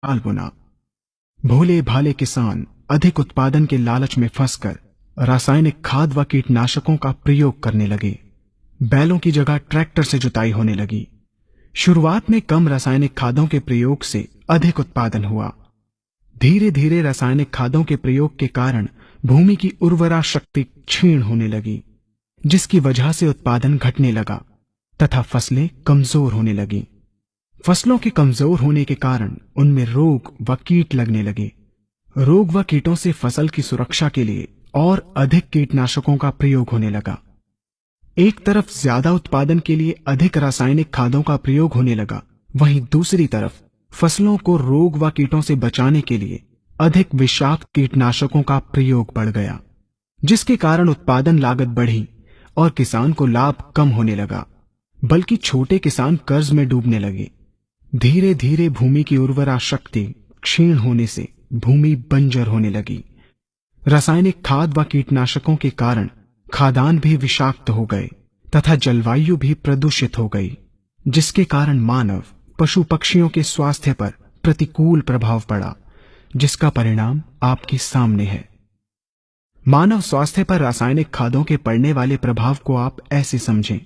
दाल बुना। भोले भाले किसान अधिक उत्पादन के लालच में फंसकर रासायनिक खाद व कीटनाशकों का प्रयोग करने लगे। बैलों की जगह ट्रैक्टर से जुताई होने लगी। शुरुआत में कम रासायनिक खादों के प्रयोग से अधिक उत्पादन हुआ। धीरे धीरे रासायनिक खादों के प्रयोग के कारण भूमि की उर्वरा शक्ति क्षीण होने लगी, जिसकी वजह से उत्पादन घटने लगा तथा फसलें कमजोर होने लगी। फसलों के कमजोर होने के कारण उनमें रोग व कीट लगने लगे। रोग व कीटों से फसल की सुरक्षा के लिए और अधिक कीटनाशकों का प्रयोग होने लगा। एक तरफ ज्यादा उत्पादन के लिए अधिक रासायनिक खादों का प्रयोग होने लगा, वहीं दूसरी तरफ फसलों को रोग व कीटों से बचाने के लिए अधिक विषाक्त कीटनाशकों का प्रयोग बढ़ गया, जिसके कारण उत्पादन लागत बढ़ी और किसान को लाभ कम होने लगा, बल्कि छोटे किसान कर्ज में डूबने लगे। धीरे धीरे भूमि की उर्वरा शक्ति क्षीण होने से भूमि बंजर होने लगी। रासायनिक खाद व कीटनाशकों के कारण खाद्यान्न भी विषाक्त हो गए तथा जलवायु भी प्रदूषित हो गई, जिसके कारण मानव पशु पक्षियों के स्वास्थ्य पर प्रतिकूल प्रभाव पड़ा, जिसका परिणाम आपके सामने है। मानव स्वास्थ्य पर रासायनिक खादों के पड़ने वाले प्रभाव को आप ऐसे समझें।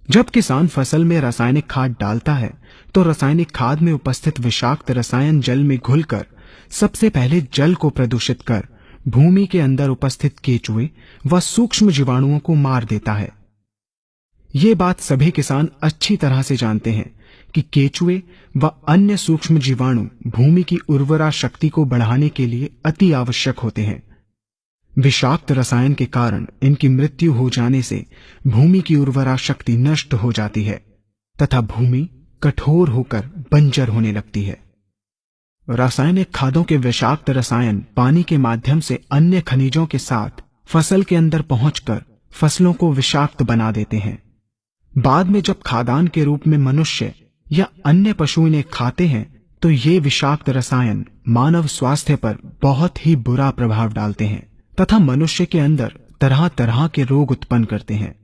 जब किसान फसल में रासायनिक खाद डालता है तो रासायनिक खाद में उपस्थित विषाक्त रसायन जल में घुलकर सबसे पहले जल को प्रदूषित कर भूमि के अंदर उपस्थित केचुए व सूक्ष्म जीवाणुओं को मार देता है। ये बात सभी किसान अच्छी तरह से जानते हैं कि केचुए व अन्य सूक्ष्म जीवाणु भूमि की उर्वरा शक्ति को बढ़ाने के लिए अति आवश्यक होते हैं। विषाक्त रसायन के कारण इनकी मृत्यु हो जाने से भूमि की उर्वरा शक्ति नष्ट हो जाती है तथा भूमि कठोर होकर बंजर होने लगती है। रासायनिक खादों के विषाक्त रसायन पानी के माध्यम से अन्य खनिजों के साथ फसल के अंदर पहुंचकर फसलों को विषाक्त बना देते हैं। बाद में जब खाद्यान्न के रूप में मनुष्य या अन्य पशु इन्हें खाते हैं तो ये विषाक्त रसायन मानव स्वास्थ्य पर बहुत ही बुरा प्रभाव डालते हैं तथा मनुष्य के अंदर तरह तरह के रोग उत्पन्न करते हैं।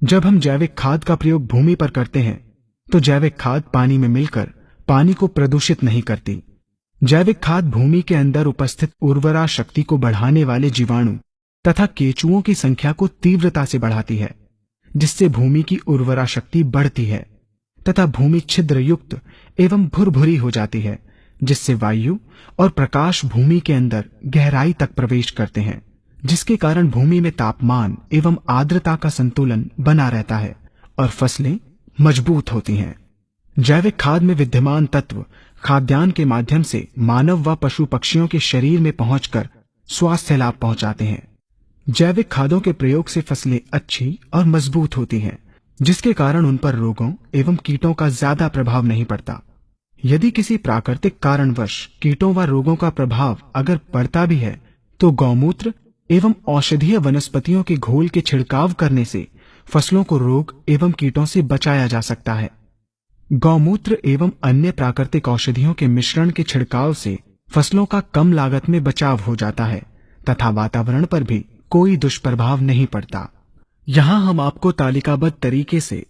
जब हम जैविक खाद का प्रयोग भूमि पर करते हैं तो जैविक खाद पानी में मिलकर पानी को प्रदूषित नहीं करती। जैविक खाद भूमि के अंदर उपस्थित उर्वरा शक्ति को बढ़ाने वाले जीवाणु तथा केचुओं की संख्या को तीव्रता से बढ़ाती है, जिससे भूमि की उर्वरा शक्ति बढ़ती है तथा भूमि छिद्र युक्त एवं भुरभुरी हो जाती है, जिससे वायु और प्रकाश भूमि के अंदर गहराई तक प्रवेश करते हैं, जिसके कारण भूमि में तापमान एवं आर्द्रता का संतुलन बना रहता है और फसलें मजबूत होती हैं। जैविक खाद में विद्यमान तत्व खाद्यान्न के माध्यम से मानव व पशु पक्षियों के शरीर में पहुंचकर स्वास्थ्य लाभ पहुंचाते हैं। जैविक खादों के प्रयोग से फसलें अच्छी और मजबूत होती हैं, जिसके कारण उन पर रोगों एवं कीटों का ज्यादा प्रभाव नहीं पड़ता। यदि किसी प्राकृतिक कारणवश कीटों व रोगों का प्रभाव अगर पड़ता भी है तो गौमूत्र एवं औषधीय वनस्पतियों के घोल के छिड़काव करने से फसलों को रोग एवं कीटों से बचाया जा सकता है। गौमूत्र एवं अन्य प्राकृतिक औषधियों के मिश्रण के छिड़काव से फसलों का कम लागत में बचाव हो जाता है तथा वातावरण पर भी कोई दुष्प्रभाव नहीं पड़ता। यहाँ हम आपको तालिकाबद्ध तरीके से